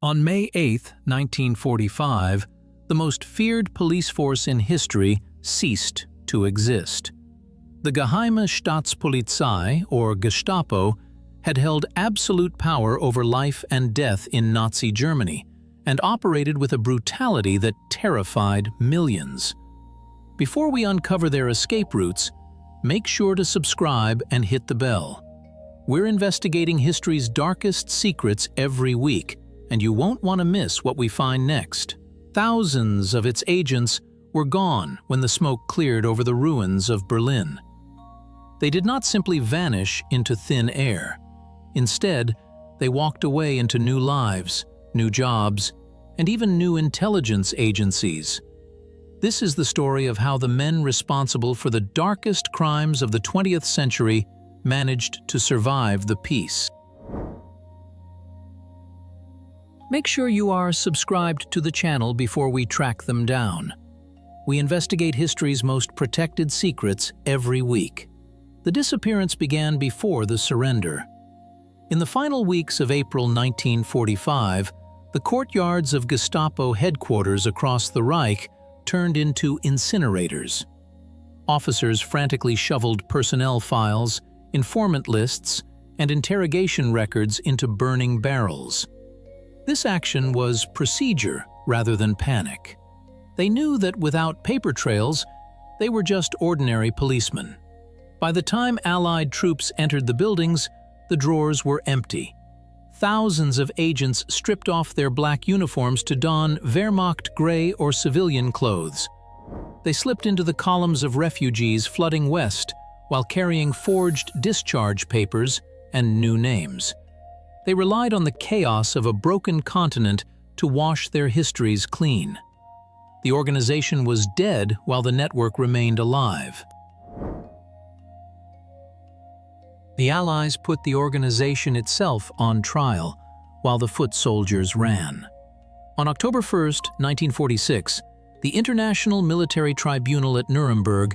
On May 8, 1945, the most feared police force in history ceased to exist. The Geheime Staatspolizei, or Gestapo, had held absolute power over life and death in Nazi Germany and operated with a brutality that terrified millions. Before we uncover their escape routes, make sure to subscribe and hit the bell. We're investigating history's darkest secrets every week, and you won't want to miss what we find next. Thousands of its agents were gone when the smoke cleared over the ruins of Berlin. They did not simply vanish into thin air. Instead, they walked away into new lives, new jobs, and even new intelligence agencies. This is the story of how the men responsible for the darkest crimes of the 20th century managed to survive the peace. Make sure you are subscribed to the channel before we track them down. We investigate history's most protected secrets every week. The disappearance began before the surrender. In the final weeks of April 1945, the courtyards of Gestapo headquarters across the Reich turned into incinerators. Officers frantically shoveled personnel files, informant lists, and interrogation records into burning barrels. This action was procedure rather than panic. They knew that without paper trails, they were just ordinary policemen. By the time Allied troops entered the buildings, the drawers were empty. Thousands of agents stripped off their black uniforms to don Wehrmacht gray or civilian clothes. They slipped into the columns of refugees flooding west while carrying forged discharge papers and new names. They relied on the chaos of a broken continent to wash their histories clean. The organization was dead while the network remained alive. The Allies put the organization itself on trial, while the foot soldiers ran. On October 1, 1946, the International Military Tribunal at Nuremberg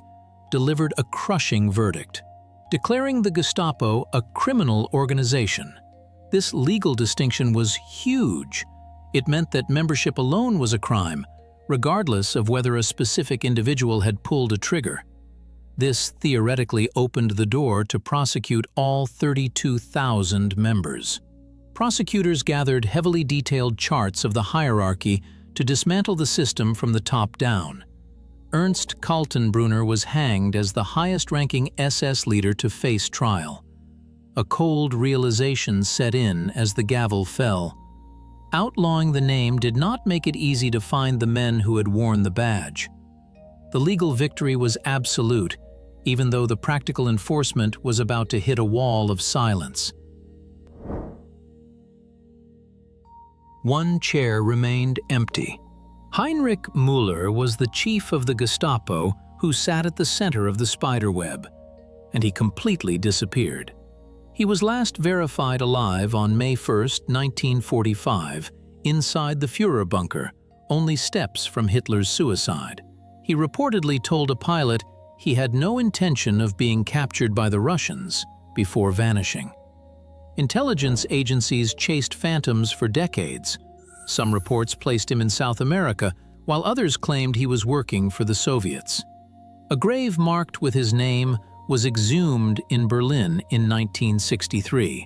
delivered a crushing verdict, declaring the Gestapo a criminal organization. This legal distinction was huge. It meant that membership alone was a crime, regardless of whether a specific individual had pulled a trigger. This theoretically opened the door to prosecute all 32,000 members. Prosecutors gathered heavily detailed charts of the hierarchy to dismantle the system from the top down. Ernst Kaltenbrunner was hanged as the highest-ranking SS leader to face trial. A cold realization set in as the gavel fell. Outlawing the name did not make it easy to find the men who had worn the badge. The legal victory was absolute, even though the practical enforcement was about to hit a wall of silence. One chair remained empty. Heinrich Müller was the chief of the Gestapo who sat at the center of the spiderweb, and he completely disappeared. He was last verified alive on May 1, 1945, inside the Führer bunker, only steps from Hitler's suicide. He reportedly told a pilot he had no intention of being captured by the Russians before vanishing. Intelligence agencies chased phantoms for decades. Some reports placed him in South America, while others claimed he was working for the Soviets. A grave marked with his name was exhumed in Berlin in 1963.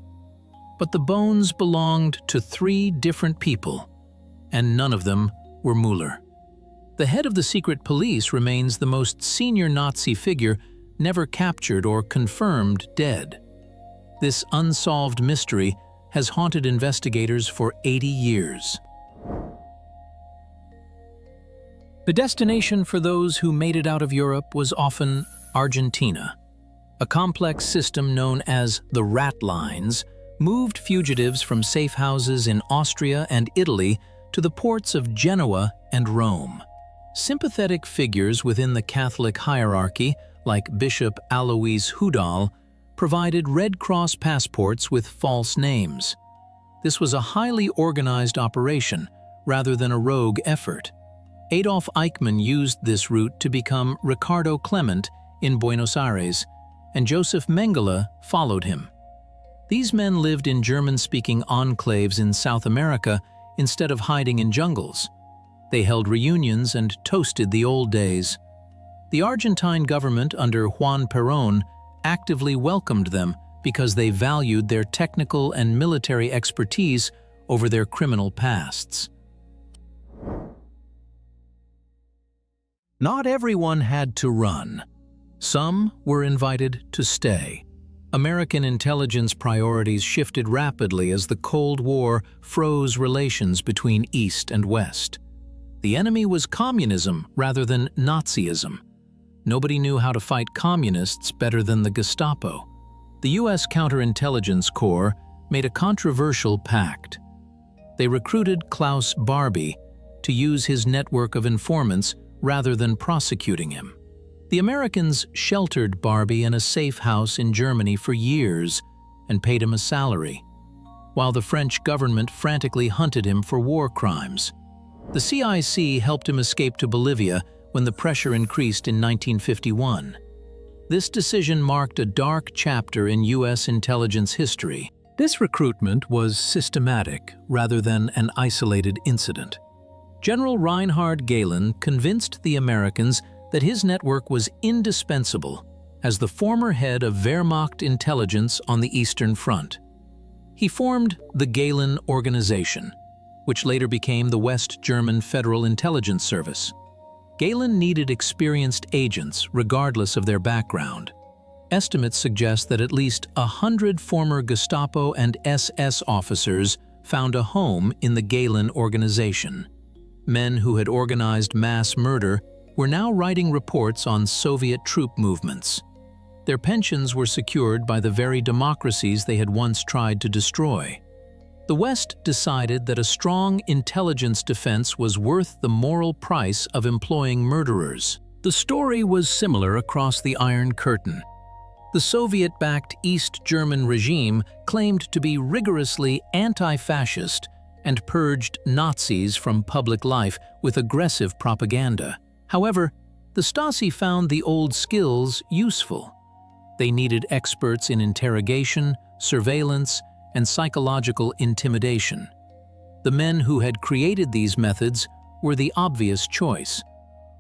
But the bones belonged to 3 different people, and none of them were Müller. The head of the secret police remains the most senior Nazi figure never captured or confirmed dead. This unsolved mystery has haunted investigators for 80 years. The destination for those who made it out of Europe was often Argentina. A complex system known as the Ratlines moved fugitives from safe houses in Austria and Italy to the ports of Genoa and Rome. Sympathetic figures within the Catholic hierarchy, like Bishop Alois Hudal, provided Red Cross passports with false names. This was a highly organized operation, rather than a rogue effort. Adolf Eichmann used this route to become Ricardo Clement in Buenos Aires, and Joseph Mengele followed him. These men lived in German-speaking enclaves in South America instead of hiding in jungles. They held reunions and toasted the old days. The Argentine government under Juan Perón actively welcomed them because they valued their technical and military expertise over their criminal pasts. Not everyone had to run. Some were invited to stay. American intelligence priorities shifted rapidly as the Cold War froze relations between East and West. The enemy was communism rather than Nazism. Nobody knew how to fight communists better than the Gestapo. The U.S. Counterintelligence Corps made a controversial pact. They recruited Klaus Barbie to use his network of informants rather than prosecuting him. The Americans sheltered Barbie in a safe house in Germany for years and paid him a salary, while the French government frantically hunted him for war crimes. The CIC helped him escape to Bolivia when the pressure increased in 1951. This decision marked a dark chapter in U.S. intelligence history. This recruitment was systematic rather than an isolated incident. General Reinhard Gehlen convinced the Americans that his network was indispensable as the former head of Wehrmacht intelligence on the Eastern Front. He formed the Gehlen Organization, which later became the West German Federal Intelligence Service. Gehlen needed experienced agents regardless of their background. Estimates suggest that at least 100 former Gestapo and SS officers found a home in the Gehlen Organization. Men who had organized mass murder were now writing reports on Soviet troop movements. Their pensions were secured by the very democracies they had once tried to destroy. The West decided that a strong intelligence defense was worth the moral price of employing murderers. The story was similar across the Iron Curtain. The Soviet-backed East German regime claimed to be rigorously anti-fascist and purged Nazis from public life with aggressive propaganda. However, the Stasi found the old skills useful. They needed experts in interrogation, surveillance, and psychological intimidation. The men who had created these methods were the obvious choice.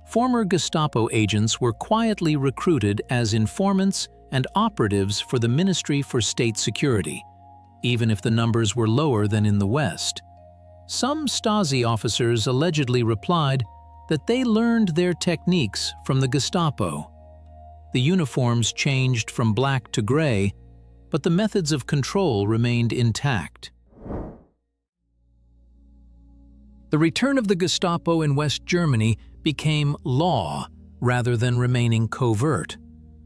Former Gestapo agents were quietly recruited as informants and operatives for the Ministry for State Security, even if the numbers were lower than in the West. Some Stasi officers allegedly replied that they learned their techniques from the Gestapo. The uniforms changed from black to gray, but the methods of control remained intact. The return of the Gestapo in West Germany became law rather than remaining covert.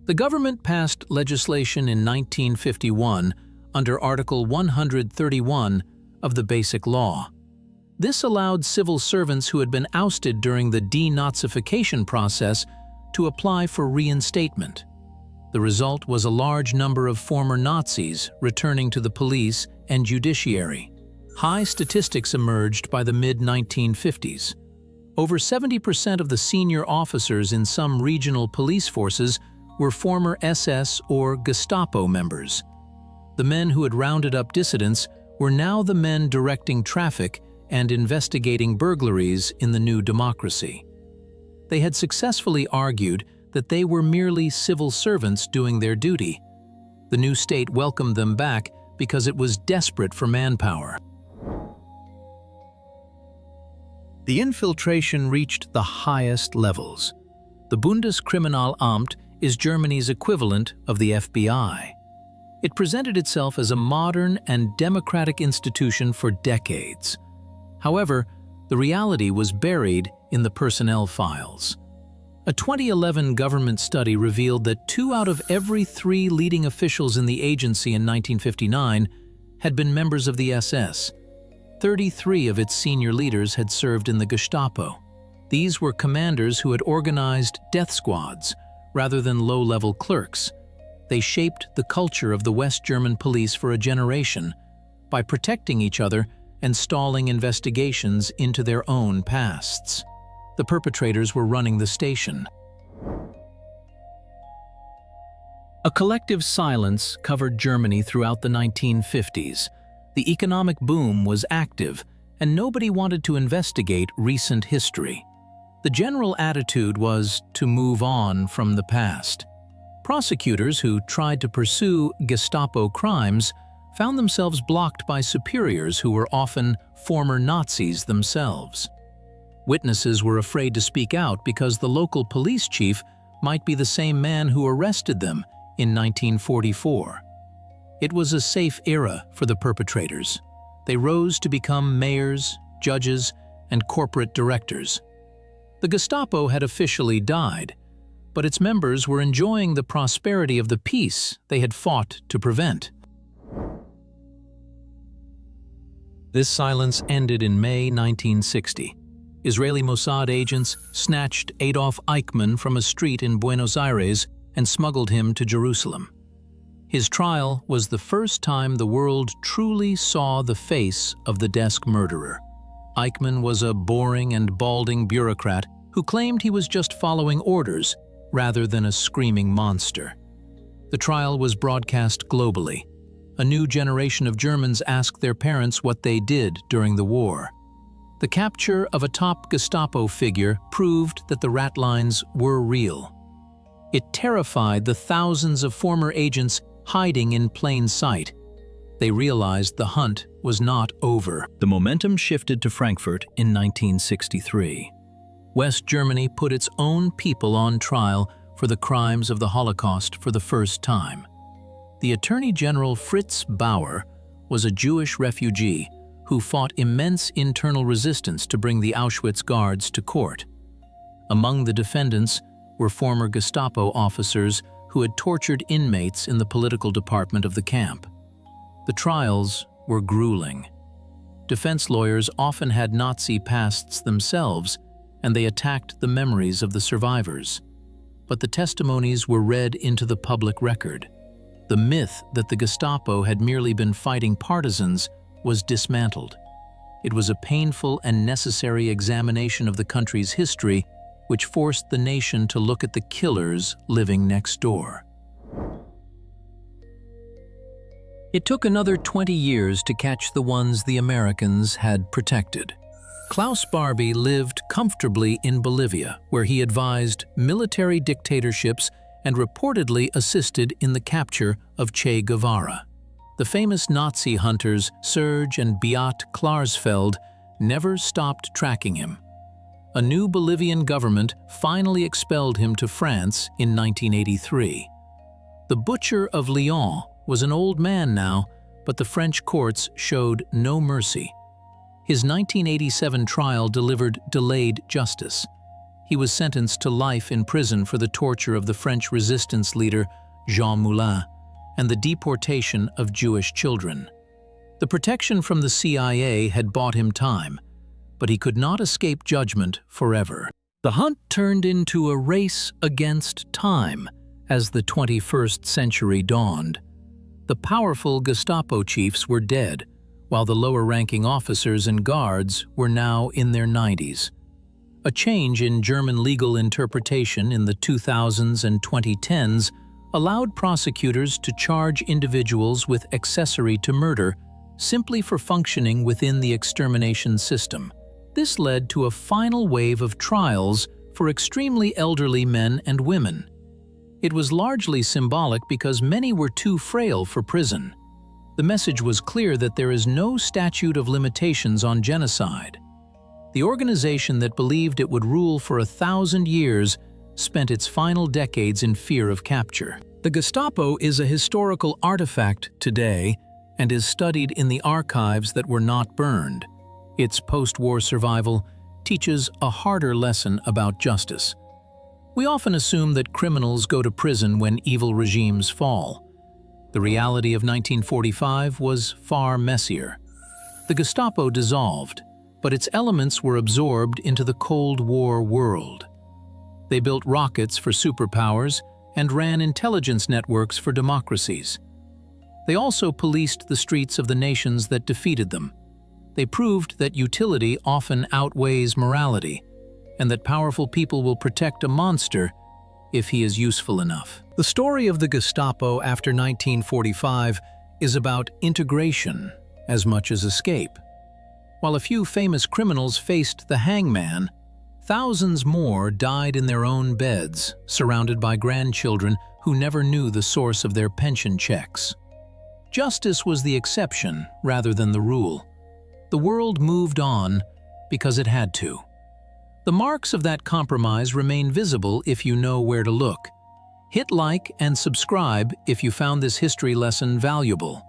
The government passed legislation in 1951 under Article 131 of the Basic Law. This allowed civil servants who had been ousted during the denazification process to apply for reinstatement. The result was a large number of former Nazis returning to the police and judiciary. High statistics emerged by the mid-1950s. Over 70% of the senior officers in some regional police forces were former SS or Gestapo members. The men who had rounded up dissidents were now the men directing traffic and investigating burglaries in the new democracy. They had successfully argued that they were merely civil servants doing their duty. The new state welcomed them back because it was desperate for manpower. The infiltration reached the highest levels. The Bundeskriminalamt is Germany's equivalent of the FBI. It presented itself as a modern and democratic institution for decades. However, the reality was buried in the personnel files. A 2011 government study revealed that 2 out of every 3 leading officials in the agency in 1959 had been members of the SS. 33 of its senior leaders had served in the Gestapo. These were commanders who had organized death squads rather than low-level clerks. They shaped the culture of the West German police for a generation by protecting each other and stalling investigations into their own pasts. The perpetrators were running the station. A collective silence covered Germany throughout the 1950s. The economic boom was active, and nobody wanted to investigate recent history. The general attitude was to move on from the past. Prosecutors who tried to pursue Gestapo crimes found themselves blocked by superiors who were often former Nazis themselves. Witnesses were afraid to speak out because the local police chief might be the same man who arrested them in 1944. It was a safe era for the perpetrators. They rose to become mayors, judges, and corporate directors. The Gestapo had officially died, but its members were enjoying the prosperity of the peace they had fought to prevent. This silence ended in May 1960. Israeli Mossad agents snatched Adolf Eichmann from a street in Buenos Aires and smuggled him to Jerusalem. His trial was the first time the world truly saw the face of the desk murderer. Eichmann was a boring and balding bureaucrat who claimed he was just following orders rather than a screaming monster. The trial was broadcast globally. A new generation of Germans asked their parents what they did during the war. The capture of a top Gestapo figure proved that the Ratlines were real. It terrified the thousands of former agents hiding in plain sight. They realized the hunt was not over. The momentum shifted to Frankfurt in 1963. West Germany put its own people on trial for the crimes of the Holocaust for the first time. The Attorney General Fritz Bauer was a Jewish refugee who fought immense internal resistance to bring the Auschwitz guards to court. Among the defendants were former Gestapo officers who had tortured inmates in the political department of the camp. The trials were grueling. Defense lawyers often had Nazi pasts themselves, and they attacked the memories of the survivors. But the testimonies were read into the public record. The myth that the Gestapo had merely been fighting partisans was dismantled. It was a painful and necessary examination of the country's history, which forced the nation to look at the killers living next door. It took another 20 years to catch the ones the Americans had protected. Klaus Barbie lived comfortably in Bolivia, where he advised military dictatorships and reportedly assisted in the capture of Che Guevara. The famous Nazi hunters Serge and Beat Klarsfeld never stopped tracking him. A new Bolivian government finally expelled him to France in 1983. The Butcher of Lyon was an old man now, but the French courts showed no mercy. His 1987 trial delivered delayed justice. He was sentenced to life in prison for the torture of the French resistance leader Jean Moulin and the deportation of Jewish children. The protection from the CIA had bought him time, but he could not escape judgment forever. The hunt turned into a race against time as the 21st century dawned. The powerful Gestapo chiefs were dead, while the lower-ranking officers and guards were now in their 90s. A change in German legal interpretation in the 2000s and 2010s allowed prosecutors to charge individuals with accessory to murder simply for functioning within the extermination system. This led to a final wave of trials for extremely elderly men and women. It was largely symbolic because many were too frail for prison. The message was clear that there is no statute of limitations on genocide. The organization that believed it would rule for 1,000 years spent its final decades in fear of capture. The Gestapo is a historical artifact today and is studied in the archives that were not burned. Its post-war survival teaches a harder lesson about justice. We often assume that criminals go to prison when evil regimes fall. The reality of 1945 was far messier. The Gestapo dissolved, but its elements were absorbed into the Cold War world. They built rockets for superpowers and ran intelligence networks for democracies. They also policed the streets of the nations that defeated them. They proved that utility often outweighs morality, and that powerful people will protect a monster if he is useful enough. The story of the Gestapo after 1945 is about integration as much as escape. While a few famous criminals faced the hangman, thousands more died in their own beds, surrounded by grandchildren who never knew the source of their pension checks. Justice was the exception rather than the rule. The world moved on because it had to. The marks of that compromise remain visible if you know where to look. Hit like and subscribe if you found this history lesson valuable.